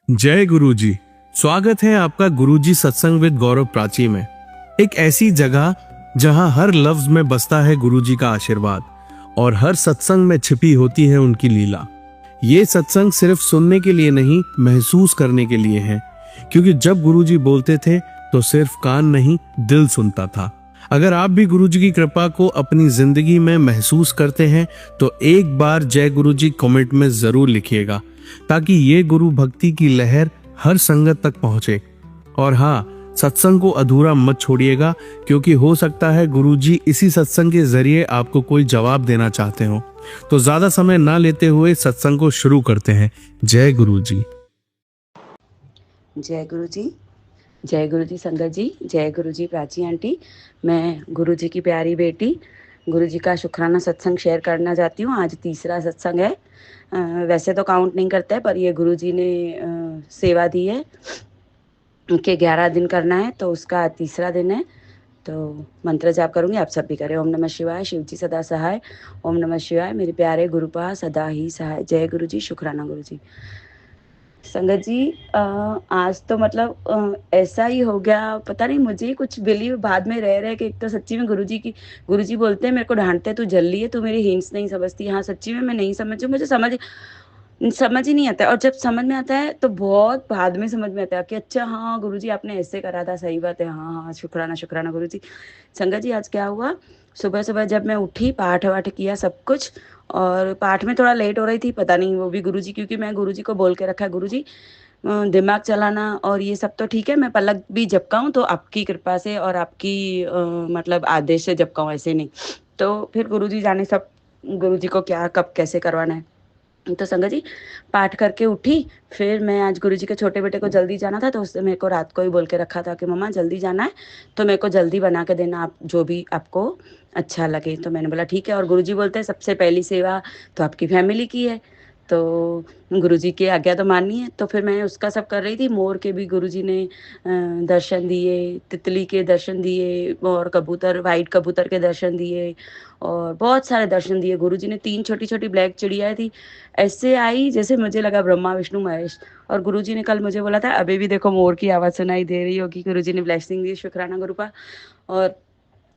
जय गुरुजी। स्वागत है आपका गुरुजी सत्संग विद गौरव प्राची में। एक ऐसी जगह जहां हर लफ्ज में बसता है गुरुजी का आशीर्वाद और हर सत्संग में छिपी होती है उनकी लीला। ये सत्संग सिर्फ सुनने के लिए नहीं, महसूस करने के लिए है, क्योंकि जब गुरुजी बोलते थे तो सिर्फ कान नहीं, दिल सुनता था। अगर आप भी गुरुजी की कृपा को अपनी जिंदगी में महसूस करते हैं तो एक बार जय गुरुजी कमेंट में जरूर लिखिएगा, ताकि ये गुरु भक्ति की लहर हर संगत तक पहुंचे। और हाँ, सत्संग को अधूरा मत छोड़िएगा, क्योंकि हो सकता है गुरुजी इसी सत्संग के जरिए आपको कोई जवाब देना चाहते हो। तो ज्यादा समय ना लेते हुए सत्संग को शुरू करते हैं। जय गुरुजी। जय गुरुजी। जय गुरुजी संगत जी। जय गुरुजी प्राची आंटी। मैं गुरुजी की प्यारी बेटी गुरुजी का शुक्राना सत्संग शेयर करना चाहती हूँ। आज तीसरा सत्संग है। वैसे तो काउंट नहीं करता है, पर ये गुरुजी ने सेवा दी है कि 11 दिन करना है, तो उसका तीसरा दिन है। तो मंत्र जाप करूंगी, आप सब भी करें। ओम नमः शिवाय, शिव जी सदा सहाय। ओम नमः शिवाय, मेरे प्यारे गुरुपा सदा ही सहाय। जय गुरुजी। शुक्राना गुरुजी। संगत जी, आज तो मतलब ऐसा ही हो गया, पता नहीं मुझे कुछ बिलीव बाद में रह रहे कि एक तो सच्ची में गुरुजी बोलते हैं, मेरे को डांटते, तू जल्दी है, तू मेरी हिंट्स नहीं समझती। हाँ, सच्ची में मैं नहीं समझू, मुझे समझ ही नहीं आता है। और जब समझ में आता है तो बहुत बाद में समझ में आता है कि अच्छा हाँ गुरुजी आपने ऐसे करा था, सही बात है। हाँ हाँ, शुक्राना शुक्राना गुरुजी। संगत जी, आज क्या हुआ, सुबह सुबह जब मैं उठी, पाठ वाठ किया सब कुछ, और पाठ में थोड़ा लेट हो रही थी, पता नहीं वो भी गुरुजी, क्योंकि मैं गुरुजी को बोल के रखा है, गुरुजी दिमाग चलाना और ये सब तो ठीक है, मैं पलक भी झपकाऊं तो आपकी कृपा से और आपकी मतलब आदेश से झपकाऊं, ऐसे नहीं। तो फिर गुरुजी जाने सब गुरुजी को क्या कब कैसे करवाना है। तो संगत जी, पाठ करके उठी। फिर मैं आज गुरुजी के छोटे बेटे को जल्दी जाना था, तो उसने मेरे को रात को ही बोल के रखा था कि मम्मा जल्दी जाना है, तो मेरे को जल्दी बना के देना, आप जो भी आपको अच्छा लगे। तो मैंने बोला ठीक है। और गुरुजी बोलते हैं सबसे पहली सेवा तो आपकी फैमिली की है, तो गुरुजी की आज्ञा तो माननी है। तो फिर मैं उसका सब कर रही थी। मोर के भी गुरुजी ने दर्शन दिए, तितली के दर्शन दिए, और कबूतर, वाइट कबूतर के दर्शन दिए, और बहुत सारे दर्शन दिए। गुरुजी ने 3 छोटी छोटी ब्लैक चिड़िया थी, ऐसे आई जैसे मुझे लगा ब्रह्मा विष्णु महेश। और गुरुजी ने कल मुझे बोला था, अभी भी देखो मोर की आवाज सुनाई दे रही होगी। गुरुजी ने ब्लेसिंग दी, शुक्राना गुरुपा। और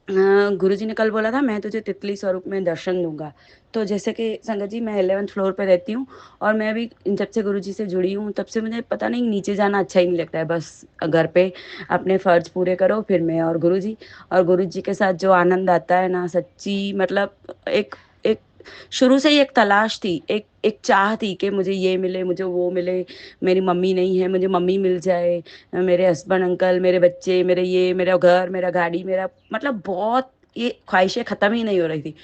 गुरुजी ने कल बोला था मैं तुझे तितली स्वरूप में दर्शन दूंगा। तो जैसे कि संगत जी, मैं 11th फ्लोर पे रहती हूँ, और मैं भी जब से गुरुजी से जुड़ी हूँ तब से मुझे पता नहीं नीचे जाना अच्छा ही नहीं लगता है। बस घर पे अपने फर्ज पूरे करो, फिर मैं और गुरुजी, और गुरुजी के साथ जो आनंद आता है ना, सच्ची मतलब एक एक शुरू से ही एक तलाश थी, एक एक चाह थी कि मुझे ये मिले, मुझे वो मिले। मेरी मम्मी नहीं है, मुझे मम्मी मिल जाए, मेरे हस्बैंड अंकल, मेरे बच्चे, मेरे ये, मेरा घर, मेरा गाड़ी, मेरा मतलब बहुत ये ख्वाहिशें खत्म ही नहीं हो रही थी।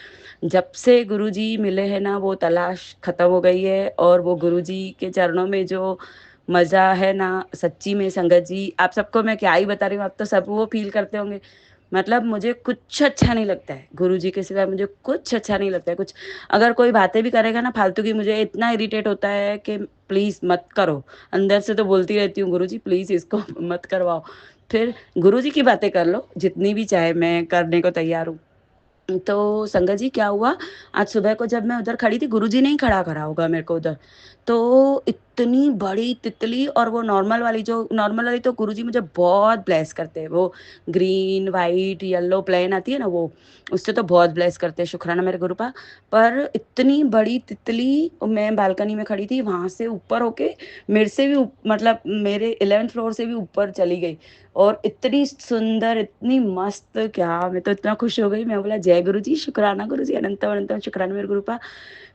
जब से गुरुजी मिले हैं ना, वो तलाश खत्म हो गई है। और वो गुरुजी के चरणों में जो मजा है ना, सच्ची में संगत जी, आप सबको मैं क्या ही बता रही हूँ, आप तो सब वो फील करते होंगे। मतलब मुझे कुछ अच्छा नहीं लगता है गुरुजी के सिवाय, मुझे कुछ अच्छा नहीं लगता है। कुछ अगर कोई बातें भी करेगा ना फालतू की, मुझे इतना इरिटेट होता है कि प्लीज मत करो। अंदर से तो बोलती रहती हूँ, गुरुजी प्लीज इसको मत करवाओ। फिर गुरुजी की बातें कर लो जितनी भी चाहे, मैं करने को तैयार हूँ। तो संगत जी, क्या हुआ, आज सुबह को जब मैं उधर खड़ी थी, गुरुजी ने ही खड़ा करा होगा मेरे को उधर, तो इतनी बड़ी तितली, और वो नॉर्मल वाली तो गुरुजी मुझे बहुत ब्लेस करते हैं। वो ग्रीन वाइट येलो प्लेन आती है ना, वो उससे तो बहुत ब्लेस करते हैं, शुक्राना मेरे गुरुपा। पर इतनी बड़ी तितली, मैं बालकनी में खड़ी थी, वहां से ऊपर होके मेरे से भी मतलब मेरे 11th फ्लोर से भी ऊपर चली गई। और इतनी सुंदर, इतनी मस्त, क्या मैं तो इतना खुश हो गई। मैं बोला जय गुरु जी, शुक्राना गुरु जी, अनंतम अनंतम शुक्राना मेरे गुरुपा।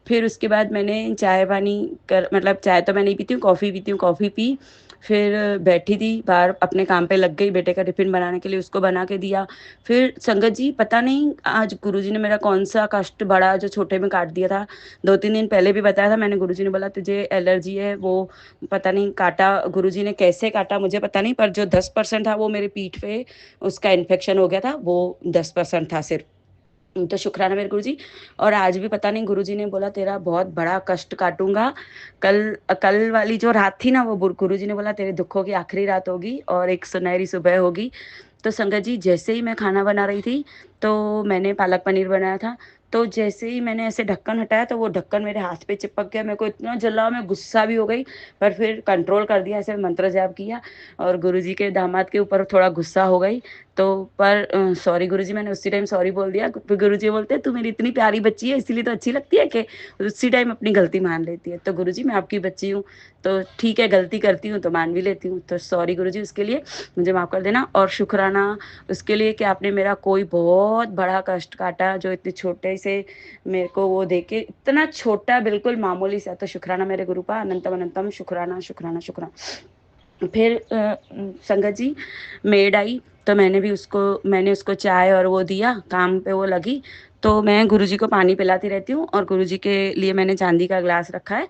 फिर उसके बाद मैंने चाय पानी कर, मतलब चाय तो मैं नहीं पीती हूँ, कॉफ़ी पीती हूँ, कॉफ़ी पी। फिर बैठी थी बाहर, अपने काम पे लग गई, बेटे का टिफिन बनाने के लिए, उसको बना के दिया। फिर संगत जी, पता नहीं आज गुरुजी ने मेरा कौन सा कष्ट बड़ा जो छोटे में काट दिया था। 2-3 दिन पहले भी बताया था मैंने, गुरुजी ने बोला तुझे एलर्जी है, वो पता नहीं काटा गुरुजी ने, कैसे काटा मुझे पता नहीं, पर जो 10% था वो मेरे पीठ पे उसका इन्फेक्शन हो गया था, वो 10% था सिर्फ। तो शुक्राना मेरे गुरुजी। और आज भी पता नहीं गुरुजी ने बोला तेरा बहुत बड़ा कष्ट काटूंगा। कल कल वाली जो रात थी ना, वो गुरुजी ने बोला तेरे दुखों की आखिरी रात होगी और एक सुनहरी सुबह होगी। तो संगत जी, जैसे ही मैं खाना बना रही थी, तो मैंने पालक पनीर बनाया था, तो जैसे ही मैंने ऐसे ढक्कन हटाया तो वो ढक्कन मेरे हाथ पे चिपक गया। मेरे को इतना जला, मैं गुस्सा भी हो गई, पर फिर कंट्रोल कर दिया, ऐसे मंत्र जाप किया और गुरुजी के दामाद के ऊपर थोड़ा गुस्सा हो गई। तो पर सॉरी गुरुजी, मैंने उसी टाइम सॉरी बोल दिया। फिर गुरुजी बोलते तू मेरी इतनी प्यारी बच्ची है इसीलिए तो अच्छी लगती है कि उसी टाइम अपनी गलती मान लेती है। तो गुरुजी मैं आपकी बच्ची हूँ, तो ठीक है गलती करती हूँ तो मान भी लेती हूँ, तो सॉरी गुरुजी उसके लिए, मुझे माफ़ कर देना। और शुक्राना उसके लिए कि आपने मेरा कोई बहुत बड़ा कष्ट काटा, जो इतने छोटे से मेरे को वो देके, इतना छोटा बिल्कुल मामूली सा। तो शुक्राना मेरे गुरु का, अनंतम अनंतम शुक्राना शुक्राना शुक्राना। फिर संगत जी मेड आई, तो मैंने उसको चाय और वो दिया, काम पे वो लगी। तो मैं गुरुजी को पानी पिलाती रहती हूँ और गुरुजी के लिए मैंने चांदी का ग्लास रखा है।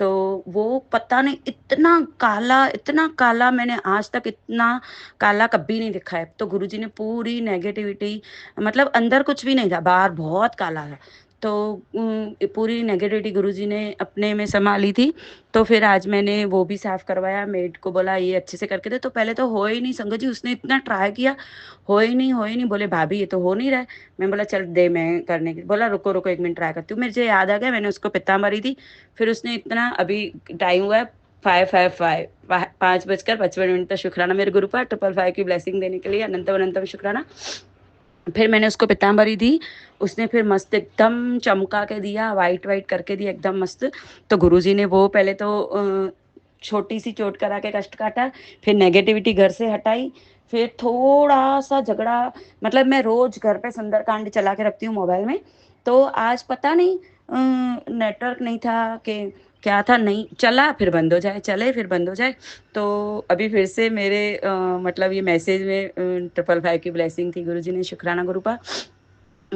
तो वो पता नहीं इतना काला मैंने आज तक इतना काला कभी नहीं देखा है। तो गुरुजी ने पूरी नेगेटिविटी, मतलब अंदर कुछ भी नहीं था, बाहर बहुत काला था, तो पूरी नेगेटिविटी गुरुजी ने अपने में संभाली थी। तो फिर आज मैंने वो भी साफ करवाया, मेड को बोला ये अच्छे से करके दे। तो पहले तो हो ही नहीं संगत जी, उसने इतना ट्राई किया, हो ही नहीं। बोले भाभी ये तो हो नहीं रहा है। मैं बोला चल दे मैं करने की, बोला रुको रुको 1 मिनट ट्राई करती हूँ। मुझे याद आ गया, मैंने उसको पितांबरी दी। फिर उसने इतना, अभी टाइम हुआ है 5:55, 5:55 तक शुक्राना मेरे गुरु पर 555 की ब्लेसिंग देने के लिए, अनंतम अनंतम शुक्राना। फिर मैंने उसको पीताम्बरी दी, उसने फिर मस्त एकदम चमका के दिया, वाइट वाइट करके दिया एकदम मस्त। तो गुरुजी ने वो पहले तो छोटी सी चोट करा के कष्ट काटा, फिर नेगेटिविटी घर से हटाई, फिर थोड़ा सा झगड़ा, मतलब मैं रोज घर पे सुंदरकांड चला के रखती हूँ मोबाइल में। तो आज पता नहीं नेटवर्क नहीं था कि क्या था, नहीं चला फिर बंद हो जाए, चले फिर बंद हो जाए। तो अभी फिर से मेरे मतलब ये मैसेज में 555 की ब्लेसिंग थी, गुरुजी ने शुक्राना गुरु का।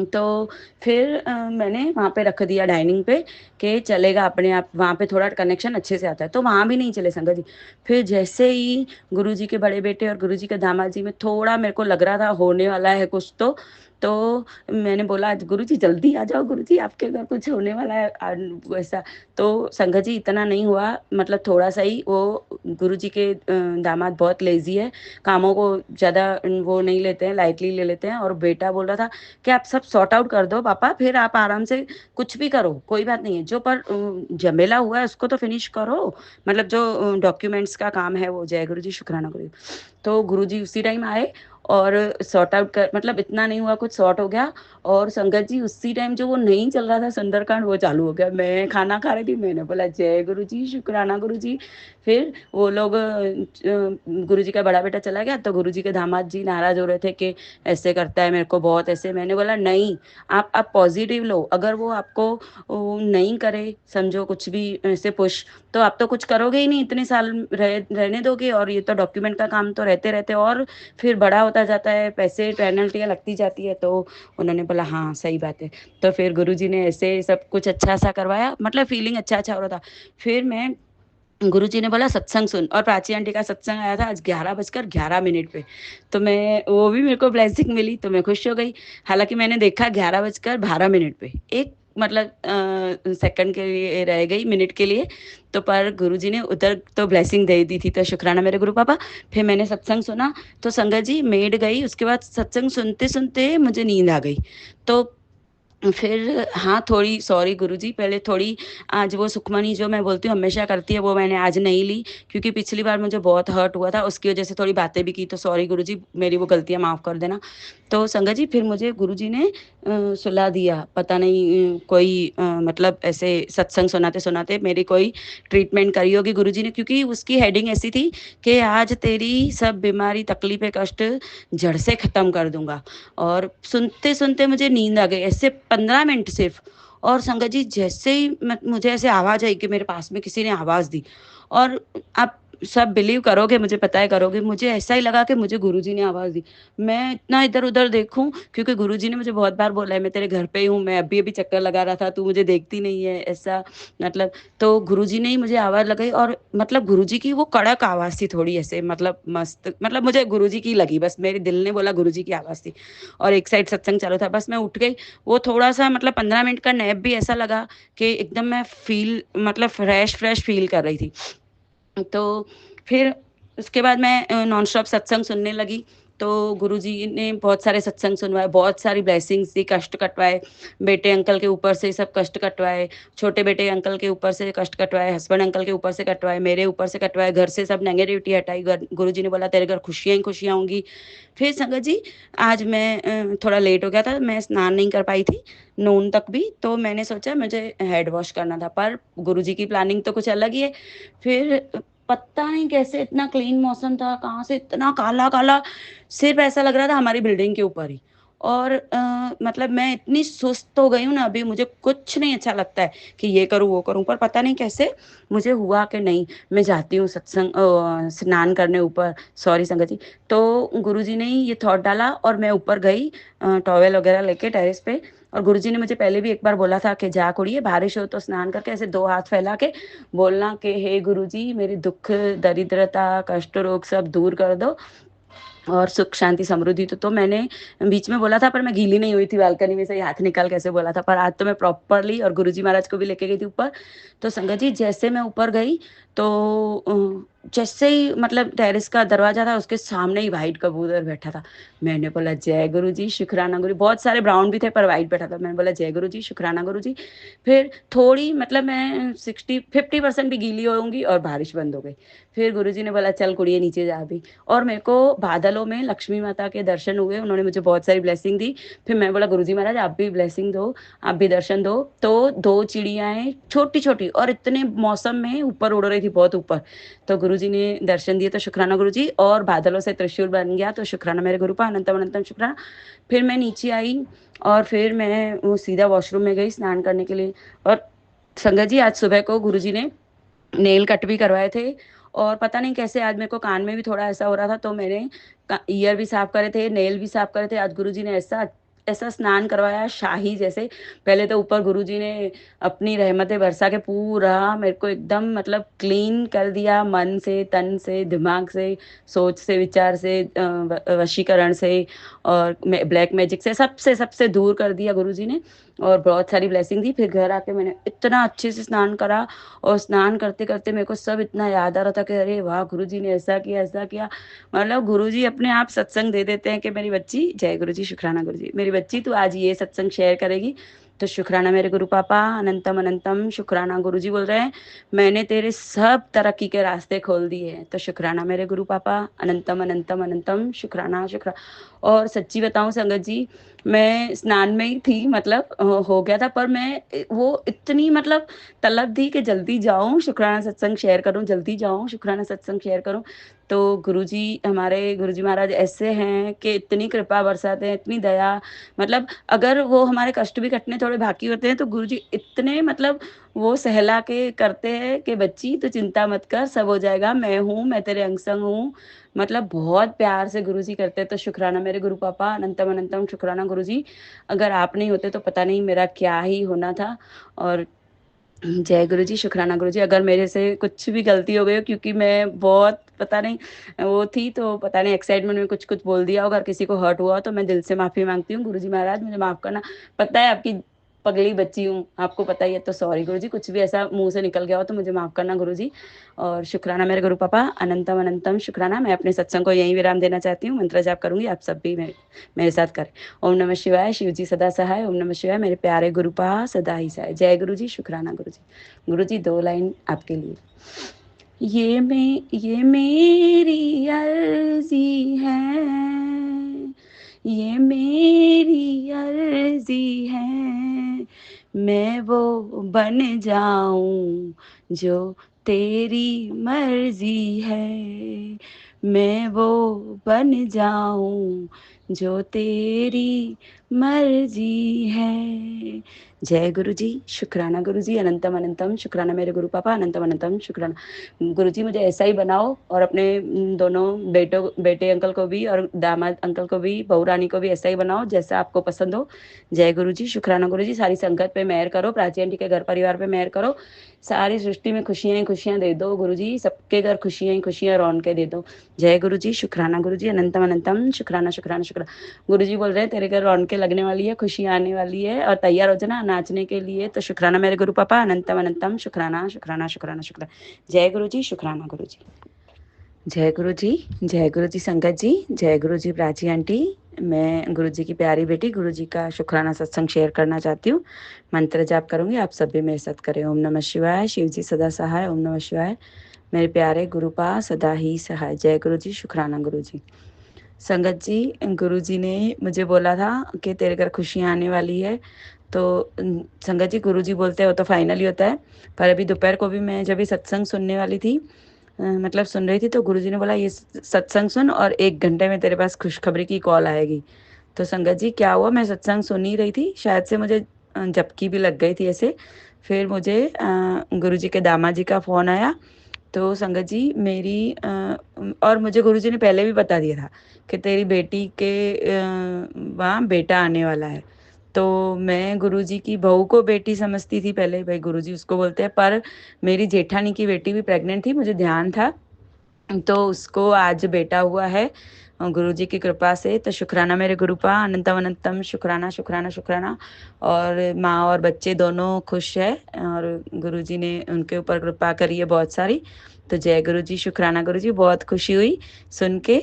तो फिर मैंने वहाँ पे रख दिया डाइनिंग पे कि चलेगा अपने आप, वहाँ पे थोड़ा कनेक्शन अच्छे से आता है। तो वहाँ भी नहीं चले संगत जी। फिर जैसे ही गुरुजी के बड़े बेटे और गुरुजी के दामाद जी में थोड़ा मेरे को लग रहा था होने वाला है कुछ, तो मैंने बोला आज गुरुजी जल्दी आ जाओ, गुरुजी आपके घर कुछ होने वाला है वैसा। तो संगत जी इतना नहीं हुआ, मतलब थोड़ा सा ही। वो गुरुजी के दामाद बहुत लेजी है, कामों को ज़्यादा वो नहीं लेते हैं, लाइटली ले लेते हैं। और बेटा बोल रहा था कि आप सब सॉर्ट आउट कर दो पापा, फिर आप आराम से कुछ भी करो, कोई बात नहीं है, जो पर झमेला हुआ है उसको तो फिनिश करो, मतलब जो डॉक्यूमेंट्स का काम है वो। जय गुरु जी, शुक्राना गुरु जी। तो गुरु जी उसी टाइम आए और सॉर्ट आउट कर, मतलब इतना नहीं हुआ, कुछ सॉर्ट हो गया। और संगत जी उसी टाइम जो वो नहीं चल रहा था सुंदरकांड, वो चालू हो गया। मैं खाना खा रही थी, मैंने बोला जय गुरु जी, शुक्राना गुरु जी। फिर वो लोग गुरु जी का बड़ा बेटा चला गया, तो गुरु जी के दामाद जी नाराज हो रहे थे कि ऐसे करता है मेरे को बहुत ऐसे। मैंने बोला नहीं, आप पॉजिटिव लो, अगर वो आपको नहीं करे, समझो कुछ भी ऐसे पुश, तो आप तो कुछ करोगे ही नहीं, इतने साल रहने दोगे। और ये तो डॉक्यूमेंट का काम तो रहते रहते और फिर बड़ा होता जाता है, पैसे पेनल्टियाँ लगती जाती है। तो उन्होंने बोला हाँ सही बात है। तो फिर गुरुजी ने ऐसे सब कुछ अच्छा सा करवाया, मतलब फीलिंग अच्छा अच्छा हो रहा था। फिर मैं, गुरुजी ने बोला सत्संग सुन, और प्राची आंटी का सत्संग आया था आज 11:11 पे। तो मैं, वो भी मेरे को ब्लेसिंग मिली तो मैं खुश हो गई। हालांकि मैंने देखा 11:12 पे, एक मतलब सेकंड के लिए रह गई, मिनट के लिए। तो पर गुरुजी ने उधर तो ब्लेसिंग दे दी थी, तो शुक्राना मेरे गुरु पापा। फिर मैंने सत्संग सुना, तो संगत जी मेड गई, उसके बाद सत्संग सुनते सुनते मुझे नींद आ गई। तो फिर हाँ, थोड़ी सॉरी गुरुजी, पहले थोड़ी आज वो सुखमनी जो मैं बोलती हूँ हमेशा करती है, वो मैंने आज नहीं ली, क्योंकि पिछली बार मुझे बहुत हर्ट हुआ था, उसकी वजह से थोड़ी बातें भी की। तो सॉरी गुरुजी, मेरी वो गलतियाँ माफ़ कर देना। तो संगत जी फिर मुझे गुरुजी ने सुला दिया, पता नहीं कोई मतलब ऐसे सत्संग सुनाते सुनाते मेरी कोई ट्रीटमेंट करी होगी गुरुजी ने, क्योंकि उसकी हेडिंग ऐसी थी कि आज तेरी सब बीमारी तकलीफें कष्ट जड़ से ख़त्म कर दूंगा। और सुनते सुनते मुझे नींद आ गई, ऐसे 15 मिनट सिर्फ। और संगत जी जैसे ही मुझे ऐसे आवाज़ आई कि मेरे पास में किसी ने आवाज़ दी, और आप सब बिलीव करोगे, मुझे पता है करोगे, मुझे ऐसा ही लगा कि मुझे गुरुजी ने आवाज़ दी। मैं इतना इधर उधर देखूं, क्योंकि गुरुजी ने मुझे बहुत बार बोला है मैं तेरे घर पे ही हूँ, मैं अभी अभी चक्कर लगा रहा था, तू मुझे देखती नहीं है ऐसा, मतलब। तो गुरुजी ने ही मुझे आवाज़ लगाई, और मतलब गुरुजी की वो कड़क आवाज़ थी थोड़ी ऐसे, मतलब मस्त, मतलब मुझे गुरुजी की लगी, बस मेरे दिल ने बोला गुरुजी की आवाज़ थी। और एक साइड सत्संग चालू था, बस मैं उठ गई। वो थोड़ा सा मतलब 15 मिनट का नैप भी ऐसा लगा कि एकदम मैं फील, मतलब फ्रेश फ्रेश फील कर रही थी। तो फिर उसके बाद मैं नॉन स्टॉप सत्संग सुनने लगी। तो गुरुजी ने बहुत सारे सत्संग सुनवाए, बहुत सारी ब्लेसिंग्स दी, कष्ट कटवाए, बेटे अंकल के ऊपर से सब कष्ट कटवाए, छोटे बेटे अंकल के ऊपर से कष्ट कटवाए, हस्बैंड अंकल के ऊपर से कटवाए, मेरे ऊपर से कटवाए, घर से सब नेगेटिविटी हटाई। गुरुजी ने बोला तेरे घर खुशियाँ ही खुशियाँ होंगी। फिर संगत जी, आज मैं थोड़ा लेट हो गया था, मैं स्नान नहीं कर पाई थी नून तक भी, तो मैंने सोचा मुझे हेड वॉश करना था, पर गुरुजी की प्लानिंग तो कुछ अलग ही है। फिर पता नहीं कैसे इतना क्लीन मौसम था, कहाँ से इतना काला काला, सिर्फ ऐसा लग रहा था हमारी बिल्डिंग के ऊपर ही। और मतलब मैं इतनी सुस्त हो गई हूँ ना, अभी मुझे कुछ नहीं अच्छा लगता है कि ये करूँ वो करूँ, पर पता नहीं कैसे मुझे हुआ कि नहीं, मैं जाती हूँ सत्संग स्नान करने ऊपर। सॉरी संगत जी। तो गुरुजी ने ही ये थॉट डाला और मैं ऊपर गई टॉवेल वगैरह लेके टेरेस पे। और गुरुजी ने मुझे पहले भी एक बार बोला था कि जा कुड़िए, बारिश हो तो स्नान करके ऐसे 2 हाथ फैला के बोलना कि हे गुरुजी, मेरी दुख दरिद्रता कष्ट रोग सब दूर कर दो और सुख शांति समृद्धि। तो मैंने बीच में बोला था, पर मैं गीली नहीं हुई थी, बालकनी में से ही हाथ निकाल कैसे बोला था, पर आज तो मैं प्रॉपरली, और गुरुजी महाराज को भी लेके गई थी ऊपर। तो संगत जी, जैसे मैं ऊपर गई तो जैसे ही मतलब टेरेस का दरवाजा था, उसके सामने ही वाइट कबूतर बैठा था। मैंने बोला जय गुरु जी, शुक्राना गुरु। बहुत सारे ब्राउन भी थे पर वाइट बैठा था। मैंने बोला जय गुरु जी, शुक्राना गुरु जी। फिर थोड़ी मतलब मैं 50% भी गीली होऊंगी और बारिश बंद हो गई। फिर गुरुजी ने बोला चल कुड़िए नीचे जा भी। और मेरे को बादलों में लक्ष्मी माता के दर्शन हुए, उन्होंने मुझे बहुत सारी ब्लेसिंग दी। फिर मैं बोला गुरुजी महाराज आप भी ब्लेसिंग दो, आप भी दर्शन दो। तो 2 चिड़ियाएं छोटी छोटी और इतने मौसम में ऊपर उड़ रही थी, बहुत ऊपर। तो गुरुजी ने दर्शन दिए, तो शुक्राना गुरुजी। और बादलों से त्रिशूल बन गया, तो शुक्राना मेरे गुरु पा, अनंतम अनंतम शुक्राना। फिर मैं नीचे आई और फिर मैं वो सीधा वॉशरूम में गई स्नान करने के लिए। और संगत जी, आज सुबह को गुरुजी ने नेल कट भी करवाए थे। और पता नहीं कैसे आज मेरे को कान में भी थोड़ा ऐसा हो रहा था, तो मैंने ईयर भी साफ करे थे, नेल भी साफ करे थे। आज गुरुजी ने ऐसा ऐसा स्नान करवाया शाही जैसे। पहले तो ऊपर गुरुजी ने अपनी रहमतें बरसा के पूरा मेरे को एकदम मतलब क्लीन कर दिया, मन से तन से दिमाग से सोच से विचार से वशीकरण से और ब्लैक मैजिक से सबसे सबसे दूर कर दिया गुरुजी ने। और बहुत सारी ब्लेसिंग दी। फिर घर आके मैंने इतना अच्छे से स्नान करा, और स्नान करते करते मेरे को सब इतना याद आ रहा था कि अरे वाह, गुरुजी ने ऐसा किया ऐसा किया। मतलब गुरुजी अपने आप सत्संग दे देते हैं कि मेरी बच्ची, जय गुरुजी, शुक्राना गुरुजी, मेरी बच्ची तू आज ये सत्संग शेयर करेगी। तो शुक्राना मेरे गुरु पापा, अनंतम अनंतम शुक्राना। गुरुजी बोल रहे हैं मैंने तेरे सब तरक्की के रास्ते खोल दिए हैं। तो शुक्राना मेरे गुरु पापा, अनंतम अनंतम अनंतम शुक्राना शुक्रा। और सच्ची बताऊं संगत जी, मैं स्नान में ही थी, मतलब हो गया था, पर मैं वो इतनी मतलब तलब थी कि जल्दी जाऊं शुक्राना सत्संग शेयर करूं, जल्दी जाऊं शुक्राना सत्संग शेयर करूं। तो गुरुजी, हमारे गुरुजी महाराज ऐसे हैं कि इतनी कृपा बरसाते हैं, इतनी दया। मतलब अगर वो हमारे कष्ट भी कटने थोड़े बाकी होते हैं, तो गुरुजी इतने मतलब वो सहला के करते हैं कि बच्ची तो चिंता मत कर, सब हो जाएगा, मैं हूँ, मैं तेरे अंग संग हूँ। मतलब बहुत प्यार से गुरुजी करते हैं। तो शुक्राना मेरे गुरु पापा, अनंतम अनंतम शुक्राना गुरुजी। अगर आप नहीं होते तो पता नहीं मेरा क्या ही होना था। और जय गुरु जी, शुक्राना गुरु जी। अगर मेरे से कुछ भी गलती हो गई हो, क्योंकि मैं बहुत पता नहीं वो थी, तो पता नहीं एक्साइटमेंट में कुछ कुछ बोल दिया होगा, अगर किसी को हर्ट हुआ हो, तो मैं दिल से माफी मांगती हूँ। गुरु जी महाराज मुझे माफ करना। पता है आपकी पगली बच्ची हूँ, आपको पता ही है। तो सॉरी गुरु जी, कुछ भी ऐसा मुंह से निकल गया हो तो मुझे माफ करना गुरु जी। और शुक्राना मेरे गुरु पापा, अनंतम अनंतम शुक्राना। मैं अपने सत्संग को यहीं विराम देना चाहती हूँ। मंत्र जाप करूंगी, आप सब भी मेरे साथ करें। ओम नमः शिवाय, शिव जी सदा सहाय। ओम नमः शिवाय, मेरे प्यारे गुरु पा सदा ही सहाय। जय गुरु जी, शुक्राना गुरु जी। गुरु जी, 2 लाइन आपके लिए। ये मेरी अर्जी है, ये मेरी अर्जी है, मैं वो बन जाऊं जो तेरी मर्जी है, मैं वो बन जाऊं जो तेरी मर्जी है। जय गुरु जी, शुक्राना गुरु जी, अनंतम अनंतम शुक्राना मेरे गुरु पापा, अनंतम अनंतम शुक्राना। गुरु जी मुझे ऐसा ही बनाओ, और अपने दोनों बेटे अंकल को भी और दामाद अंकल को भी, बहू रानी को भी ऐसा ही बनाओ जैसा आपको पसंद हो। जय गुरु जी, शुक्राना गुरु जी। सारी संगत पे मेहर करो, प्राची आंटी के घर परिवार पे मेहर करो, सारी सृष्टि में खुशियां ही खुशियां दे दो गुरु जी, सबके घर खुशियां ही खुशियां रौनकें दे दो। जय गुरु जी, शुक्राना गुरु जी, अनंतम अनंतम शुक्राना शुक्राना शुक्राना। गुरु जी बोल रहे हैं तेरे घर रौनकें लगने वाली है, खुशियां आने वाली है, और तैयार हो जाना नाचने के लिए। तो शुक्राना मेरे गुरु पापा, अनंतम अनंतम शुक्राना शुक्राना शुक्राना शुक्राना। जय गुरु जी, शुक्राना गुरु जी। जय गुरु जी, जय गुरु जी संगत जी, जय गुरु जी प्राची आंटी। मैं गुरु जी की प्यारी बेटी गुरु जी का शुक्राना सत्संग शेयर करना चाहती हूँ। मंत्र जाप करूंगी, आप सब भी मेरे साथ करें। ओम नमः शिवाय, शिव जी सदा सहाय। ओम नमः शिवाय, मेरे प्यारे गुरुपा सदा ही सहाय। जय गुरु जी, शुक्राना गुरु जी। संगत जी, गुरु जी ने मुझे बोला था कि तेरे घर खुशियाँ आने वाली है। तो संगत जी, गुरु जी बोलते हैं वो तो फाइनल ही होता है। पर अभी दोपहर को भी मैं जब भी सत्संग सुनने वाली थी, मतलब सुन रही थी, तो गुरुजी ने बोला ये सत्संग सुन और 1 घंटे में तेरे पास खुशखबरी की कॉल आएगी। तो संगत जी क्या हुआ, मैं सत्संग सुन ही रही थी, शायद से मुझे झपकी भी लग गई थी ऐसे। फिर मुझे गुरुजी के दामाद जी का फ़ोन आया। तो संगत जी मेरी और मुझे गुरुजी ने पहले भी बता दिया था कि तेरी बेटी के वहाँ बेटा आने वाला है। तो मैं गुरुजी की बहू को बेटी समझती थी पहले, भाई गुरुजी उसको बोलते हैं, पर मेरी जेठानी की बेटी भी प्रेग्नेंट थी, मुझे ध्यान था। तो उसको आज बेटा हुआ है गुरु जी की कृपा से। तो शुक्राना मेरे गुरुपा, अनंतम अनंतम शुक्राना शुक्राना शुक्राना। और माँ और बच्चे दोनों खुश है और गुरु जी ने उनके ऊपर कृपा करी है बहुत सारी। तो जय गुरु जी, शुक्राना गुरु जी, बहुत खुशी हुई सुन के।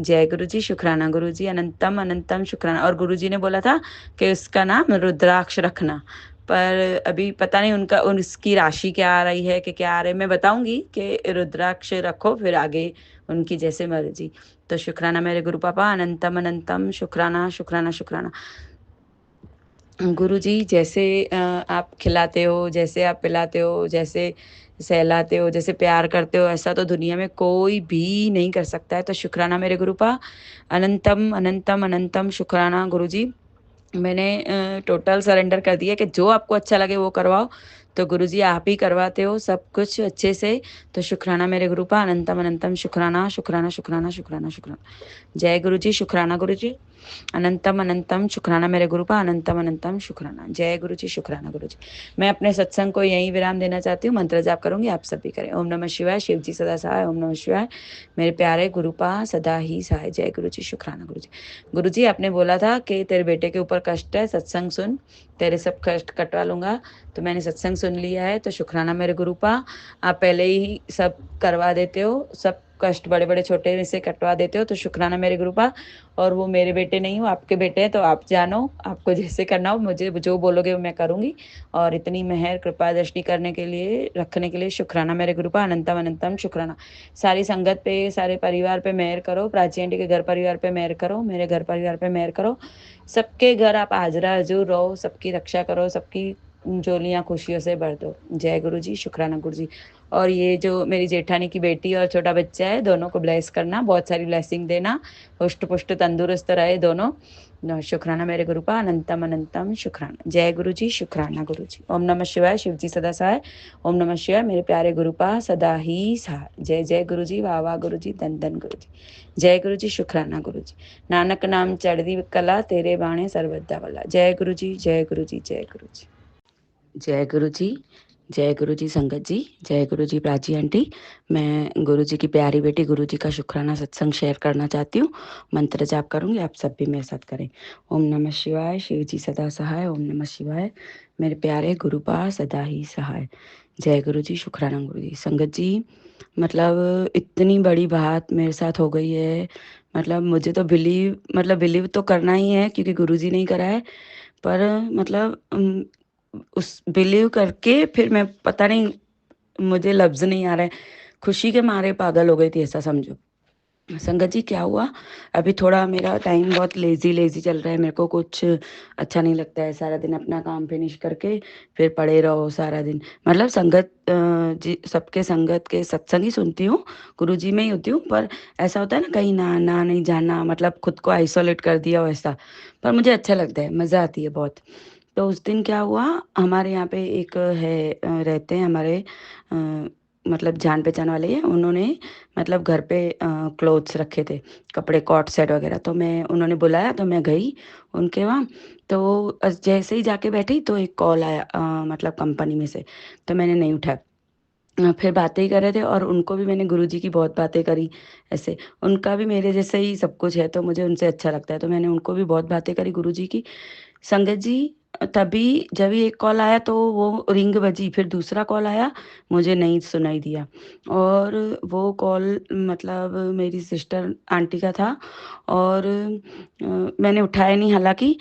जय गुरु जी, शुक्राना गुरु जी, अनंतम अनंतम शुक्राना। और गुरु जी ने बोला था कि उसका नाम रुद्राक्ष रखना। पर अभी पता नहीं उनका उसकी राशि क्या आ रही है कि क्या आ रही है, मैं बताऊंगी कि रुद्राक्ष रखो, फिर आगे उनकी जैसे मर्जी। तो शुक्राना मेरे गुरु पापा, अनंतम अनंतम शुक्राना शुक्राना शुक्राना। गुरु जी जैसे आप खिलाते हो, जैसे आप पिलाते हो, जैसे सहलाते हो, जैसे प्यार करते हो, ऐसा तो दुनिया में कोई भी नहीं कर सकता है। तो शुक्राना मेरे गुरु पा, अनंतम अनंतम अनंतम शुक्राना गुरु जी। मैंने टोटल सरेंडर कर दिया कि जो आपको अच्छा लगे वो करवाओ। तो गुरुजी आप ही करवाते हो सब कुछ अच्छे से। तो शुक्राना मेरे गुरु पा, अनंतम अनंतम शुक्राना शुक्राना शुक्राना शुक्राना शुक्राना। जय गुरु जी, शुक्राना गुरु जी, अनंतम अनंतम शुक्राना मेरे गुरु पा, अनंतम अनंतम शुक्राना। जय गुरु जी, शुक्राना गुरु जी। मैं अपने सत्संग को यहीं विराम देना चाहती हूँ, मंत्र जाप करूंगी, आप सब भी करें। ओम नमः शिवाय, शिव जी सदा सहाय। ओम नमः शिवाय, मेरे प्यारे गुरु पा सदा ही सहाय। जय गुरु जी, शुक्राना गुरु जी। गुरु जी आपने बोला था कि तेरे बेटे के ऊपर कष्ट है, सत्संग सुन, तेरे सब कष्ट कटवा लूंगा। तो मैंने सत्संग सुन लिया है। तो शुक्राना मेरे गुरु पा, आप पहले ही सब करवा देते हो, सब कष्ट बड़े बड़े छोटे में से कटवा देते हो। तो शुक्राना मेरे गुरु पा। और वो मेरे बेटे नहीं हो, आपके बेटे हैं, तो आप जानो, आपको जैसे करना हो, मुझे जो बोलोगे वो मैं करूंगी। और इतनी मेहर कृपा दृष्टि करने के लिए, रखने के लिए शुक्राना मेरे गुरु पा, अनंतम अनंतम शुक्राना। सारी संगत पे, सारे परिवार पे मेहर करो, प्राची आंटी के घर परिवार पे मेहर करो, मेरे घर परिवार पे मेहर करो। सबके घर आप हाजरा हजूर रहो, सबकी रक्षा करो, सबकी झोलियां खुशियों से भर दो। जय गुरु जी, शुक्राना गुरु जी। और ये जो मेरी जेठानी की बेटी और छोटा बच्चा है, दोनों को ब्लेस करना, बहुत सारी ब्लेसिंग देना, हुष्ट पुष्ट तंदुरुस्त रहे दोनों। शुक्राना मेरे गुरु पा, अनंतम अनंतम शुक्राना। जय गुरु जी, शुक्राना गुरु जी। ओम नमः शिवाय, शिव जी सदा सहाय। ओम नमः शिवाय, मेरे प्यारे गुरु पा सदा ही सहाय। जय जय गुरु जी, वाह वाह गुरु जी, धन धन गुरु जी। जय गुरु जी, शुक्राना गुरु जी। नानक नाम चढ़दी कला, तेरे बाणे सर्वदा वाला। जय गुरु जी, जय गुरु जी, जय गुरु जी। जय गुरु जी, जय गुरु जी संगत जी, जय गुरु जी प्राची आंटी। मैं गुरु जी की प्यारी बेटी गुरु जी का शुक्राना सत्संग शेयर करना चाहती हूँ, मंत्र जाप करूंगी, आप सब भी मेरे साथ करें। ओम नमः शिवाय, शिव जी सदा सहाय। ओम नमः शिवाय, मेरे प्यारे गुरु पा सदा ही सहाय। जय गुरु जी, शुक्राना गुरु जी। संगत जी मतलब इतनी बड़ी बात मेरे साथ हो गई है, मतलब मुझे तो बिलीव तो करना ही है क्योंकि गुरु जी ने ही करा है। पर मतलब उस बिलीव करके फिर मैं पता नहीं, मुझे लफ्ज नहीं आ रहे, खुशी के मारे पागल हो गई थी ऐसा समझो। संगत जी क्या हुआ, अभी थोड़ा मेरा टाइम बहुत लेजी लेजी चल रहा है, मेरे को कुछ अच्छा नहीं लगता है, सारा दिन अपना काम फिनिश करके फिर पड़े रहो सारा दिन। मतलब संगत जी सबके संगत के सत्संग ही सुनती हूँ, गुरु जी में ही होती हूँ, पर ऐसा होता है ना कहीं ना ना नहीं जाना, मतलब खुद को आइसोलेट कर दिया वैसा। पर मुझे अच्छा लगता है, मज़ा आती है बहुत। तो उस दिन क्या हुआ, हमारे यहाँ पे एक है रहते हैं हमारे मतलब जान पहचान वाले हैं, उन्होंने मतलब घर पे क्लोथ्स रखे थे, कपड़े कॉट सेट वगैरह। तो मैं उन्होंने बुलाया तो मैं गई उनके वहाँ। तो जैसे ही जाके बैठी तो एक कॉल आया मतलब कंपनी में से। तो मैंने नहीं उठाया। फिर बातें ही कर रहे थे और उनको भी मैंने गुरुजी की बहुत बातें करी ऐसे। उनका भी मेरे जैसे ही सब कुछ है तो मुझे उनसे अच्छा लगता है, तो मैंने उनको भी बहुत बातें करी गुरुजी की। संगत जी तभी जब ही एक कॉल आया तो वो रिंग बजी, फिर दूसरा कॉल आया, मुझे नहीं सुनाई दिया। और वो कॉल मतलब मेरी सिस्टर आंटी का था, और मैंने उठाया नहीं, हालाँकि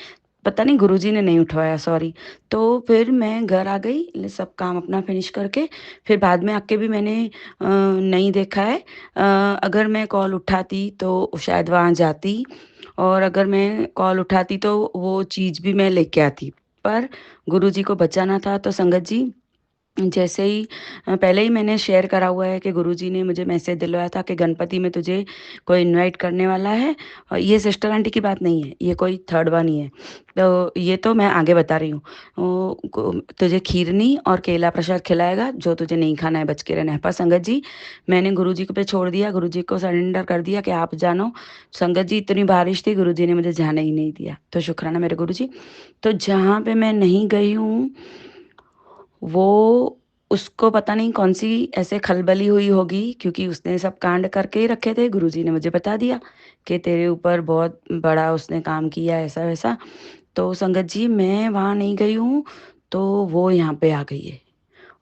पता नहीं गुरुजी ने नहीं उठवाया, सॉरी। तो फिर मैं घर आ गई सब काम अपना फिनिश करके। फिर बाद में आके भी मैंने नहीं देखा है। अगर मैं कॉल उठाती तो शायद वहाँ जाती, और अगर मैं कॉल उठाती तो वो चीज़ भी मैं लेके आती। पर गुरुजी को बचाना था, तो संगत जी जैसे ही पहले ही मैंने शेयर करा हुआ है कि गुरुजी ने मुझे मैसेज दिलवाया था कि गणपति में तुझे कोई इनवाइट करने वाला है। और ये सिस्टर आंटी की बात नहीं है, ये कोई थर्ड वन ही है। तो ये तो मैं आगे बता रही हूँ। तुझे खीरनी और केला प्रसाद खिलाएगा, जो तुझे नहीं खाना है बच के रहना है। पर संगत जी मैंने गुरुजी को पे छोड़ दिया, गुरुजी को सरेंडर कर दिया कि आप जानो। संगत जी इतनी बारिश थी, गुरुजी ने मुझे जाने ही नहीं दिया। तो शुक्राना मेरे गुरुजी। तो जहाँ पे मैं नहीं गई हूँ, वो उसको पता नहीं कौन सी ऐसे खलबली हुई होगी, क्योंकि उसने सब कांड करके ही रखे थे। गुरुजी ने मुझे बता दिया कि तेरे ऊपर बहुत बड़ा उसने काम किया, ऐसा वैसा। तो संगत जी मैं वहाँ नहीं गई हूँ, तो वो यहाँ पे आ गई है,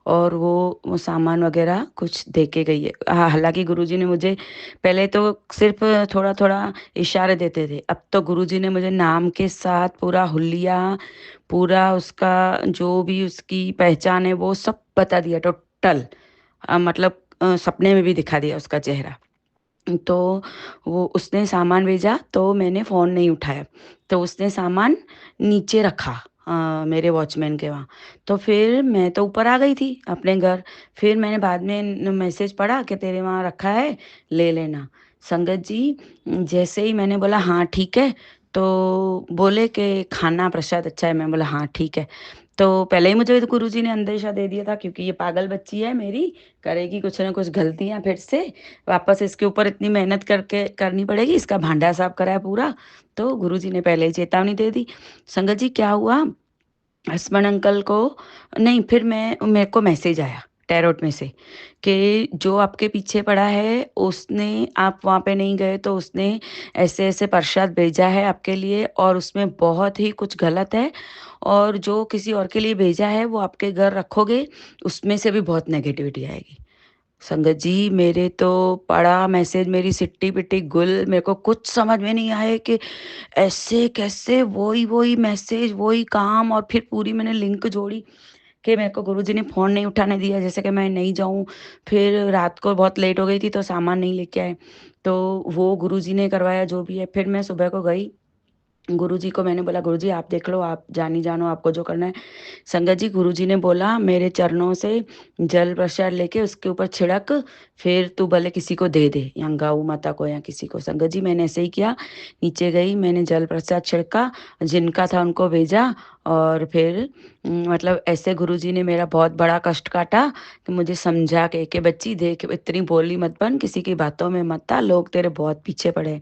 और वो सामान वगैरह कुछ दे के गई है। हालांकि गुरुजी ने मुझे पहले तो सिर्फ थोड़ा थोड़ा इशारे देते थे, अब तो गुरुजी ने मुझे नाम के साथ पूरा हुलिया, पूरा उसका जो भी उसकी पहचान है वो सब बता दिया टोटल। मतलब सपने में भी दिखा दिया उसका चेहरा। तो वो उसने सामान भेजा तो मैंने फ़ोन नहीं उठाया, तो उसने सामान नीचे रखा मेरे वॉचमैन के वहाँ। तो फिर मैं तो ऊपर आ गई थी अपने घर। फिर मैंने बाद में मैसेज पढ़ा कि तेरे वहाँ रखा है, ले लेना। संगत जी जैसे ही मैंने बोला हाँ ठीक है, तो बोले कि खाना प्रसाद अच्छा है। मैं बोला हाँ ठीक है। तो पहले ही मुझे तो गुरुजी ने अंदेशा दे दिया था, क्योंकि ये पागल बच्ची है मेरी, करेगी कुछ ना कुछ गलतियां फिर से, वापस इसके ऊपर इतनी मेहनत करके करनी पड़ेगी, इसका भांडा साफ कराया पूरा। तो गुरुजी ने पहले ही चेतावनी दे दी। संगत जी क्या हुआ, हसबैंड अंकल को, नहीं, फिर मैं मेरे को मैसेज आया टैरोट में से कि जो आपके पीछे पड़ा है उसने, आप वहाँ पे नहीं गए तो उसने ऐसे ऐसे प्रसाद भेजा है आपके लिए, और उसमें बहुत ही कुछ गलत है, और जो किसी और के लिए भेजा है वो आपके घर रखोगे, उसमें से भी बहुत नेगेटिविटी आएगी। संगत जी मेरे तो पढ़ा मैसेज, मेरी सिट्टी पिट्टी गुल, मेरे को कुछ समझ में नहीं आया कि ऐसे कैसे, वही वही मैसेज वही काम। और फिर पूरी मैंने लिंक जोड़ी कि मेरे को गुरुजी ने फ़ोन नहीं उठाने दिया, जैसे कि मैं नहीं जाऊं। फिर रात को बहुत लेट हो गई थी तो सामान नहीं लेके आए, तो वो गुरुजी ने करवाया जो भी है। फिर मैं सुबह को गई गुरुजी को, मैंने बोला गुरुजी आप देख लो, आप जानी जानो, आपको जो करना है। संगत जी गुरुजी ने बोला मेरे चरणों से जल प्रसाद लेके उसके ऊपर छिड़क, फिर तू भले किसी को दे दे, या गौ माता को या किसी को। संगत जी मैंने ऐसे ही किया, नीचे गई, मैंने जल प्रसाद छिड़का, जिनका था उनको भेजा। और फिर मतलब ऐसे गुरुजी ने मेरा बहुत बड़ा कष्ट काटा, कि मुझे समझा के बच्ची देख इतनी बोली मत बन, किसी की बातों में मत आ, लोग तेरे बहुत पीछे पड़े हैं।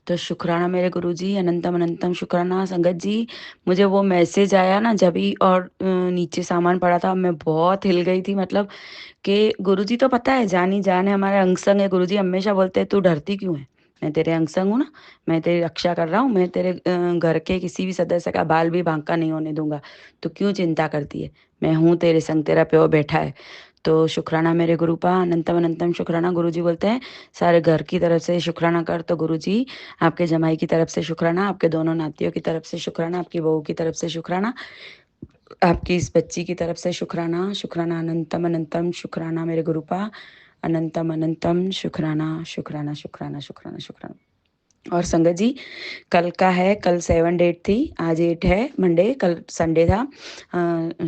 तो शुक्राना मेरे गुरुजी, अनंतम अनंतम शुक्राना। संगत जी मुझे वो मैसेज आया ना जब ही, और नीचे सामान पड़ा था, मैं बहुत हिल गई थी। मतलब कि गुरुजी तो पता है जानी जान है, हमारे अंग संग है। गुरुजी हमेशा बोलते हैं तू डरती क्यों है, मैं तेरे अंग संग हूँ ना, मैं तेरी रक्षा कर रहा हूँ, मैं तेरे घर के किसी भी सदस्य का बाल भी बांका नहीं होने दूंगा, तो क्यों चिंता करती है, मैं हूँ तेरे संग, तेरा प्यो बैठा है। तो शुक्राना मेरे गुरुपा, अनंतम अनंतम शुक्राना। गुरुजी बोलते हैं सारे घर की तरफ से शुक्राना कर, तो गुरुजी आपके जमाई की तरफ से शुक्राना, आपके दोनों नातियों की तरफ से शुक्राना, आपकी बहू की तरफ से शुक्राना, आपकी इस बच्ची की तरफ से शुक्राना। शुक्राना अनंतम अनंतम शुक्राना मेरे गुरुपा, अनंतम अनंतम शुक्राना शुक्राना शुक्राना शुक्राना शुक्राना। और संगत जी कल का है, कल 7 डेट थी, आज 8 है मंडे, कल संडे था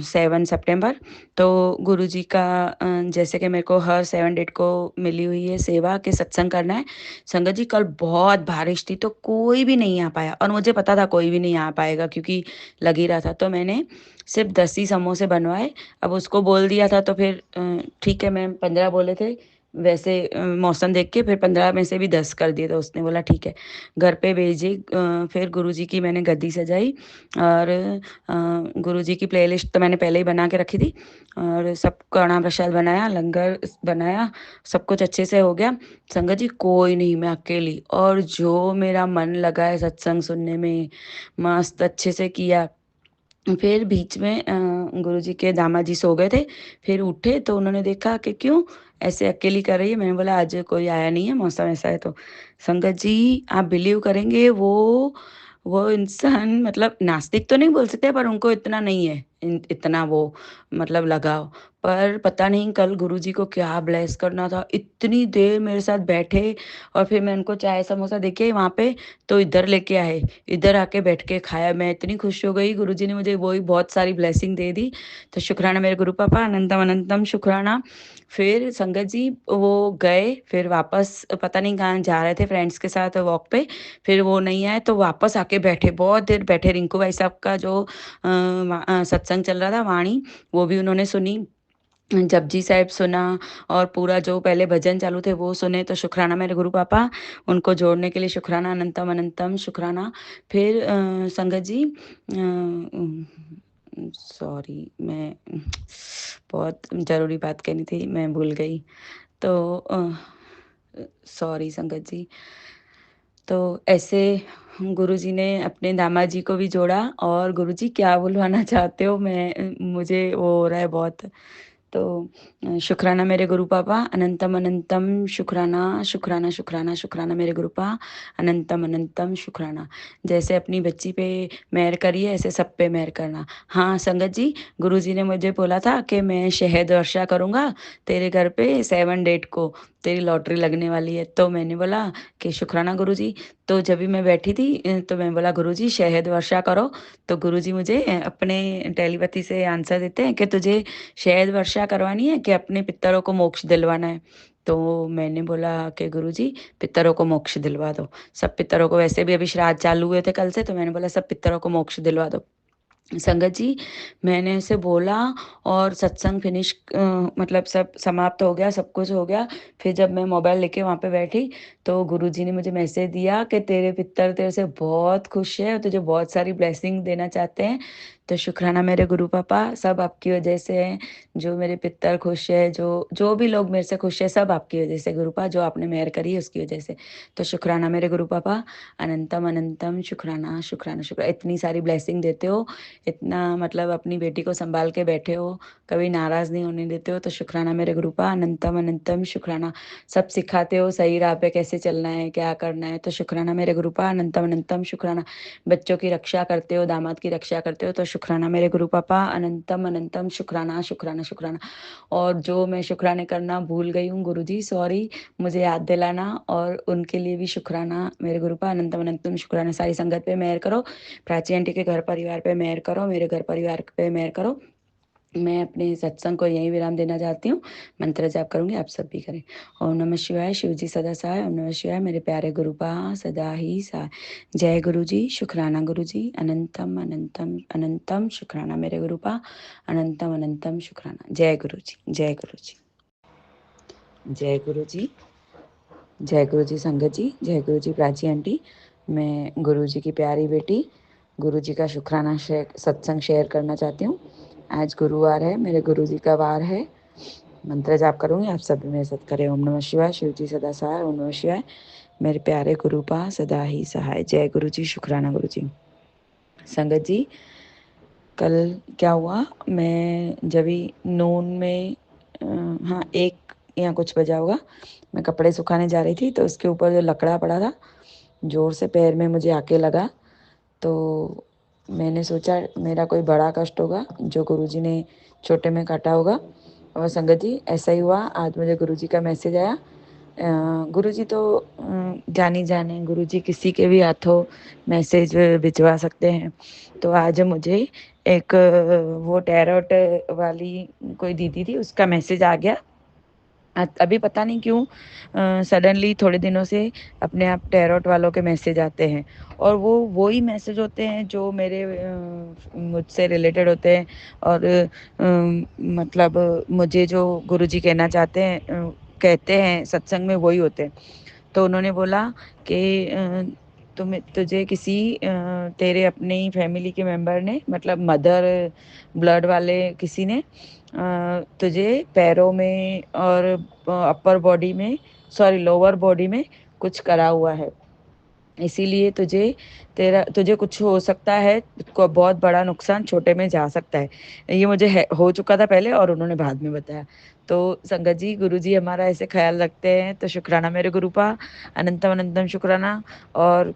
7 सितंबर। तो गुरुजी का जैसे कि मेरे को हर 7 डेट को मिली हुई है सेवा के सत्संग करना है। संगत जी कल बहुत बारिश थी तो कोई भी नहीं आ पाया, और मुझे पता था कोई भी नहीं आ पाएगा क्योंकि लग ही रहा था। तो मैंने सिर्फ 10 ही समोसे बनवाए। अब उसको बोल दिया था तो फिर ठीक है, मैं 15 बोले थे वैसे, मौसम देख के फिर 15 में से भी 10 कर दिए, तो उसने बोला ठीक है। घर पे भेजी, फिर गुरुजी की मैंने गद्दी सजाई, और गुरुजी की प्लेलिस्ट तो मैंने पहले ही बना के रखी थी, और सब कड़ा प्रसाद बनाया, लंगर बनाया, सब कुछ अच्छे से हो गया। संगत जी कोई नहीं, मैं अकेली, और जो मेरा मन लगा है सत्संग सुनने में, मस्त अच्छे से किया। फिर बीच में गुरुजी के दामाद जी सो गए थे। फिर उठे तो उन्होंने देखा कि क्यों ऐसे अकेली कर रही है। मैंने बोला आज कोई आया नहीं है, मौसम ऐसा है। तो संगत जी आप बिलीव करेंगे, वो इंसान मतलब नास्तिक तो नहीं बोल सकते, पर उनको इतना नहीं है इतना वो मतलब लगाव। पर पता नहीं कल गुरुजी को क्या ब्लेस करना था, इतनी देर मेरे साथ बैठे। और फिर मैं उनको चाय समोसा देके वहाँ पे तो इधर लेके आए, इधर आके बैठ के खाया। मैं इतनी खुश हो गई, गुरुजी ने मुझे वही बहुत सारी ब्लेसिंग दे दी। तो शुक्राना मेरे गुरु पापा, अनंतम अनंतम शुक्राना। फिर संगत जी वो गए, फिर वापस पता नहीं कहाँ जा रहे थे फ्रेंड्स के साथ वॉक पे। फिर वो नहीं आए तो वापस आके बैठे, बहुत देर बैठे। रिंकू भाई साहब का जो सत्संग चल रहा था वाणी, वो भी उन्होंने सुनी। जपजी साहिब सुना, और पूरा जो पहले भजन चालू थे वो सुने। तो शुक्राना मेरे गुरु पापा, उनको जोड़ने के लिए शुक्राना, अनंतम अनंतम शुक्राना। फिर संगत जी सॉरी, मैं बहुत ज़रूरी बात कहनी थी, मैं भूल गई। तो सॉरी संगत जी। तो ऐसे गुरुजी ने अपने दामाद जी को भी जोड़ा। और गुरुजी क्या बुलवाना चाहते हो, मैं मुझे वो हो रहा है बहुत। तो शुक्राना मेरे गुरु पापा, अनंतम अनंतम शुक्राना शुक्राना शुक्राना शुक्राना मेरे गुरु पा, अनंतम अनंतम शुक्राना। जैसे अपनी बच्ची पे मेहर करिए, ऐसे सब पे मेहर करना। हाँ संगत जी, गुरुजी ने मुझे बोला था कि मैं शहद वर्षा करूँगा तेरे घर पे 7 डेट को, तेरी लॉटरी लगने वाली है। तो मैंने बोला कि शुक्राना गुरुजी। तो जब भी मैं बैठी थी तो मैं बोला गुरुजी शहद वर्षा करो। तो गुरुजी मुझे अपने टेलीपैथी से आंसर देते हैं कि तुझे शहद वर्षा करवानी है कि अपने पितरों को मोक्ष दिलवाना है। तो मैंने बोला कि गुरुजी पितरों को मोक्ष दिलवा दो। सब पितरों को, वैसे भी अभी श्राद्ध चालू हुए थे कल से, तो मैंने बोला सब पितरों को मोक्ष दिलवा दो। संगत जी मैंने उसे बोला, और सत्संग फिनिश मतलब सब समाप्त हो गया, सब कुछ हो गया। फिर जब मैं मोबाइल लेके वहाँ पे बैठी तो गुरुजी ने मुझे मैसेज दिया कि तेरे पितर तेरे से बहुत खुश है और तुझे बहुत सारी ब्लेसिंग देना चाहते हैं। तो शुक्राना मेरे गुरु पापा, सब आपकी वजह से है। जो मेरे पितर खुश है, जो जो भी लोग मेरे से खुश है, सब आपकी वजह से गुरुपा, जो आपने मेहर करी है उसकी वजह से। तो शुक्राना मेरे गुरु पापा, अनंतम अनंतम शुक्राना शुक्राना शुक्राना। इतनी सारी ब्लेसिंग देते हो, इतना मतलब अपनी बेटी को संभाल के बैठे हो, कभी नाराज नहीं होने देते हो। तो शुक्राना मेरे गुरुपा, अनंतम अनंतम शुक्राना। सब सिखाते हो सही राह पे कैसे चलना है, क्या करना है। तो शुक्राना मेरे गुरुपा, अनंतम अनंतम शुक्राना। बच्चों की रक्षा करते हो, दामाद की रक्षा करते हो। तो शुक्राना मेरे गुरु पापा, अनंतम अनंतम शुक्राना शुक्राना शुक्राना। और जो मैं शुक्राने करना भूल गई हूँ गुरुजी, सॉरी, मुझे याद दिलाना। और उनके लिए भी शुक्राना मेरे गुरुपा, अनंतम अनंतम शुक्राना। सारी संगत पे मेहर करो, प्राची आंटी के घर परिवार पे मेहर करो, मेरे घर परिवार पे मेहर करो। मैं अपने सत्संग को यहीं विराम देना चाहती हूँ। मंत्र जाप करूंगी, आप सब भी करें। ओम नमः शिवाय, शिव जी सदा सहाय। ओम नमः शिवाय, मेरे प्यारे गुरुपा सदा ही सहाय। जय गुरु जी, शुक्राना गुरु जी, अनंतम अनंतम अनंतम शुक्राना मेरे गुरुपा, अनंतम अनंतम शुक्राना। जय गुरु जी, जय गुरु जी, जय गुरु जी, जय गुरु जी संगत जी, जय गुरु जी प्राची आंटी। मैं गुरु जी की प्यारी बेटी गुरु जी का शुक्राना सत्संग शेयर करना चाहती हूँ। आज गुरुवार है, मेरे गुरु जी का वार है। मंत्र जाप करूंगी, आप सब भी मेरे साथ करें। ओम नमः शिवाय, शिव जी सदा सहाय। ओम नमः शिवाय, मेरे प्यारे गुरुपा सदा ही सहाय। जय गुरु जी, शुक्राना गुरु जी। संगत जी कल क्या हुआ, मैं जब भी नून में हाँ 1 या कुछ बजा होगा, मैं कपड़े सुखाने जा रही थी तो उसके ऊपर जो लकड़ा पड़ा था जोर से पैर में मुझे आके लगा। तो मैंने सोचा मेरा कोई बड़ा कष्ट होगा जो गुरुजी ने छोटे में काटा होगा। और संगत जी ऐसा ही हुआ, आज मुझे गुरुजी का मैसेज आया। गुरुजी तो जानी जाने गुरुजी किसी के भी हाथों मैसेज भिजवा सकते हैं। तो आज मुझे एक वो टैरोट वाली कोई दीदी थी, उसका मैसेज आ गया। अभी पता नहीं क्यों सडनली थोड़े दिनों से अपने आप टैरोट वालों के मैसेज आते हैं। और वो ही मैसेज होते हैं जो मेरे मुझसे रिलेटेड होते हैं। और मतलब मुझे जो गुरुजी कहना चाहते हैं कहते हैं सत्संग में, वही होते हैं। तो उन्होंने बोला कि तुझे किसी तेरे अपने ही फैमिली के मेंबर ने, मतलब मदर ब्लड वाले किसी ने तुझे पैरों में और अपर बॉडी में, सॉरी लोअर बॉडी में कुछ करा हुआ है। इसीलिए तुझे कुछ हो सकता है, को बहुत बड़ा नुकसान छोटे में जा सकता है। ये मुझे हो चुका था पहले और उन्होंने बाद में बताया। तो संगत जी, गुरु जी हमारा ऐसे ख्याल रखते हैं, तो शुक्राना मेरे गुरुपा, अनंतम अनंतम शुक्राना। और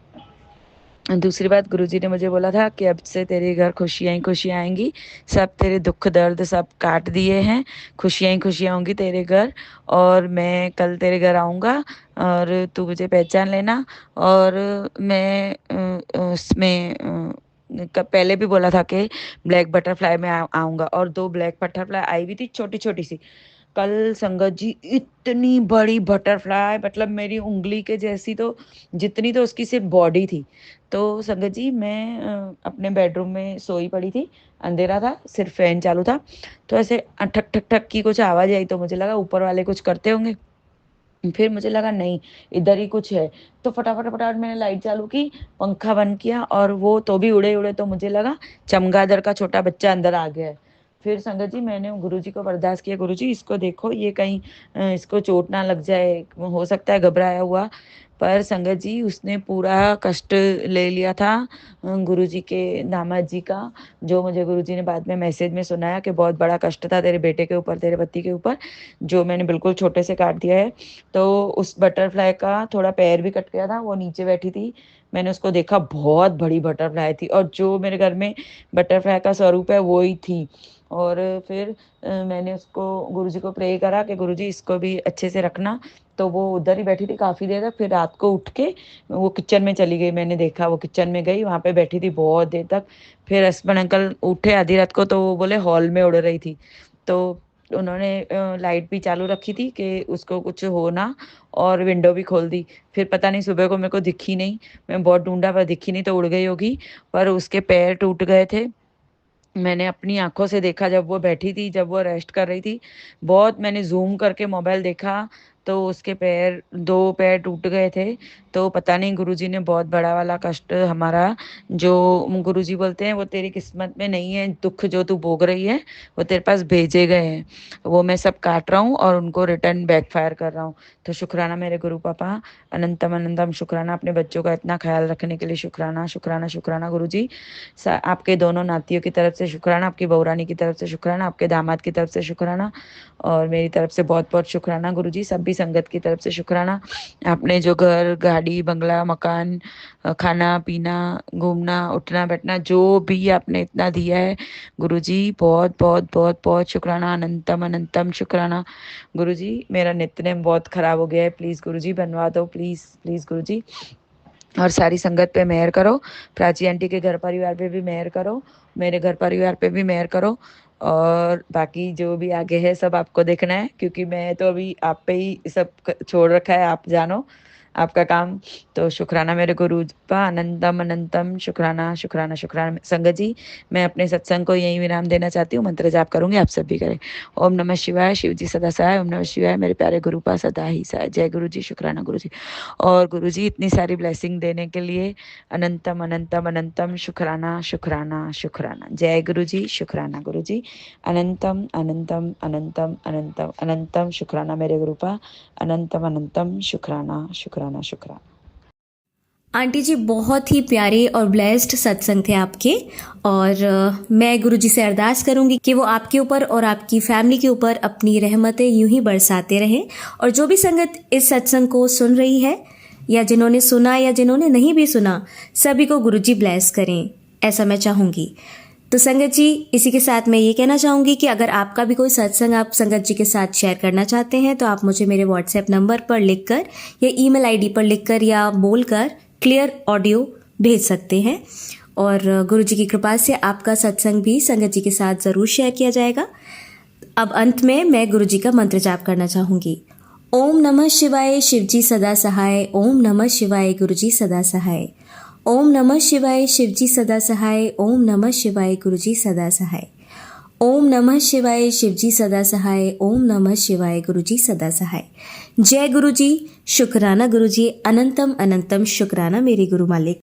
दूसरी बात, गुरुजी ने मुझे बोला था कि अब से तेरे घर खुशियां ही खुशियां आएंगी, सब तेरे दुख दर्द सब काट दिए हैं, खुशियां ही खुशियां होंगी तेरे घर। और मैं कल तेरे घर आऊँगा और तू मुझे पहचान लेना। और मैं उसमें पहले भी बोला था कि ब्लैक बटरफ्लाई में आऊँगा, और 2 ब्लैक बटरफ्लाई आई भी थी, छोटी छोटी सी। कल संगत जी इतनी बड़ी बटरफ्लाई, मतलब मेरी उंगली के जैसी, तो जितनी तो उसकी सिर्फ बॉडी थी। तो संगत जी मैं अपने बेडरूम में सोई पड़ी थी, अंधेरा था, सिर्फ फैन चालू था। तो ऐसे ठक ठक ठक की कुछ आवाज़ आई, तो मुझे लगा ऊपर वाले कुछ करते होंगे। फिर मुझे लगा नहीं, इधर ही कुछ है। तो फटाफट फटाफट मैंने लाइट चालू की, पंखा बंद किया, और वो तो भी उड़े उड़े, तो मुझे लगा चमगादड़ का छोटा बच्चा अंदर आ गया है। फिर संगत जी मैंने गुरुजी को बर्दाश्त किया, गुरुजी इसको देखो, ये कहीं इसको चोट ना लग जाए, हो सकता है घबराया हुआ। पर संगत जी उसने पूरा कष्ट ले लिया था गुरुजी के दामाद जी का, जो मुझे गुरुजी ने बाद में मैसेज में सुनाया कि बहुत बड़ा कष्ट था तेरे बेटे के ऊपर, तेरे पति के ऊपर, जो मैंने बिल्कुल छोटे से काट दिया है। तो उस बटरफ्लाई का थोड़ा पैर भी कट गया था, वो नीचे बैठी थी, मैंने उसको देखा, बहुत बड़ी बटरफ्लाई थी, और जो मेरे घर में बटरफ्लाई का स्वरूप है वो ही थी। और फिर मैंने उसको, गुरुजी को प्रे करा कि गुरुजी इसको भी अच्छे से रखना। तो वो उधर ही बैठी थी काफ़ी देर तक, फिर रात को उठ के वो किचन में चली गई, मैंने देखा वो किचन में गई, वहाँ पे बैठी थी बहुत देर तक। फिर हस्बैंड अंकल उठे आधी रात को, तो वो बोले हॉल में उड़ रही थी। तो उन्होंने लाइट भी चालू रखी थी कि उसको कुछ हो ना, और विंडो भी खोल दी। फिर पता नहीं सुबह को मेरे को दिखी नहीं, मैं बहुत ढूंढा पर दिखी नहीं, तो उड़ गई होगी। पर उसके पैर टूट गए थे, मैंने अपनी आंखों से देखा जब वो बैठी थी, जब वो रेस्ट कर रही थी। बहुत मैंने जूम करके मोबाइल देखा, तो उसके पैर, 2 पैर टूट गए थे। तो पता नहीं गुरुजी ने बहुत बड़ा वाला कष्ट हमारा, जो गुरुजी बोलते हैं वो तेरी किस्मत में नहीं है, दुख जो तू भोग रही है वो तेरे पास भेजे गए हैं, वो मैं सब काट रहा हूँ और उनको रिटर्न बैकफायर कर रहा हूँ। तो शुक्राना मेरे गुरु पापा, अनंतम अनंतम शुक्राना, अपने बच्चों का इतना ख्याल रखने के लिए शुक्राना शुक्राना शुक्राना गुरुजी। आपके दोनों नातियों की तरफ से शुक्राना, आपकी बहुरानी की तरफ से शुक्राना, आपके दामाद की तरफ से शुक्राना, और मेरी तरफ से बहुत बहुत शुक्राना गुरुजी, सभी संगत की तरफ से शुक्राना। आपने जो घर, गाड़ी, बंगला, मकान, खाना पीना, घूमना, उठना बैठना, जो भी आपने इतना दिया है गुरुजी, बहुत बहुत बहुत बहुत शुक्राना, अनंतम अनंतम शुक्राना गुरुजी। मेरा नित्यनेम बहुत खराब हो गया है, प्लीज़ गुरुजी बनवा दो, प्लीज़ प्लीज़ गुरुजी। और सारी संगत पे मेहर करो, प्राची आंटी के घर परिवार पे भी मेहर करो, मेरे घर परिवार पे भी मेहर करो। और बाकी जो भी आगे है सब आपको देखना है, क्योंकि मैं तो अभी आप पे ही सब छोड़ रखा है, आप जानो आपका काम। तो शुक्राना मेरे गुरु पा, अनंतम अनंतम शुक्राना शुक्राना शुक्राना। संगत जी मैं अपने सत्संग को यही विराम देना चाहती हूँ, मंत्र जाप करूंगी, आप सब भी करें। ओम नमः शिवाय, शिव जी सदा सहाय, ओम नमः शिवाय, मेरे प्यारे गुरु पा सदा ही सहाय। जय गुरु जी, शुक्राना गुरु जी। और गुरुजी इतनी सारी ब्लेसिंग देने के लिए अनंतम अनंतम अनंतम शुक्राना शुक्राना शुक्राना। जय गुरुजी, शुक्राना गुरुजी, अनंतम अनंतम अनंतम अनंतम अनंतम शुक्राना मेरे गुरुपा, अनंतम अनंतम शुक्राना शुक्राना शुक्राना। आंटी जी बहुत ही प्यारे और ब्लेस्ड सत्संग थे आपके, और मैं गुरुजी से अरदास करूंगी कि वो आपके ऊपर और आपकी फैमिली के ऊपर अपनी रहमतें यूं ही बरसाते रहें। और जो भी संगत इस सत्संग को सुन रही है, या जिन्होंने सुना या जिन्होंने नहीं भी सुना, सभी को गुरुजी ब्लेस करें, ऐसा मैं चाहूँगी। तो संगत जी इसी के साथ मैं ये कहना चाहूँगी कि अगर आपका भी कोई सत्संग आप संगत जी के साथ शेयर करना चाहते हैं, तो आप मुझे मेरे व्हाट्सएप नंबर पर लिखकर या ईमेल आईडी पर लिखकर या बोलकर क्लियर ऑडियो भेज सकते हैं, और गुरुजी की कृपा से आपका सत्संग भी संगत जी के साथ ज़रूर शेयर किया जाएगा। अब अंत में मैं गुरुजी का मंत्र जाप करना चाहूँगी। ओम नमः शिवाय, शिवजी सदा सहाय, ओम नमः शिवाय, गुरुजी सदा सहाय, ओम नमः शिवाय, शिवजी सदा सहाय, ओम नमः शिवाय, गुरुजी सदा सहाय, ओम नमः शिवाय, शिवजी सदा सहाय, ओम नमः शिवाय, गुरुजी सदा सहाय। जय गुरुजी, शुक्राना गुरुजी, अनंतम अनंतम शुक्राना मेरे गुरु मालिक।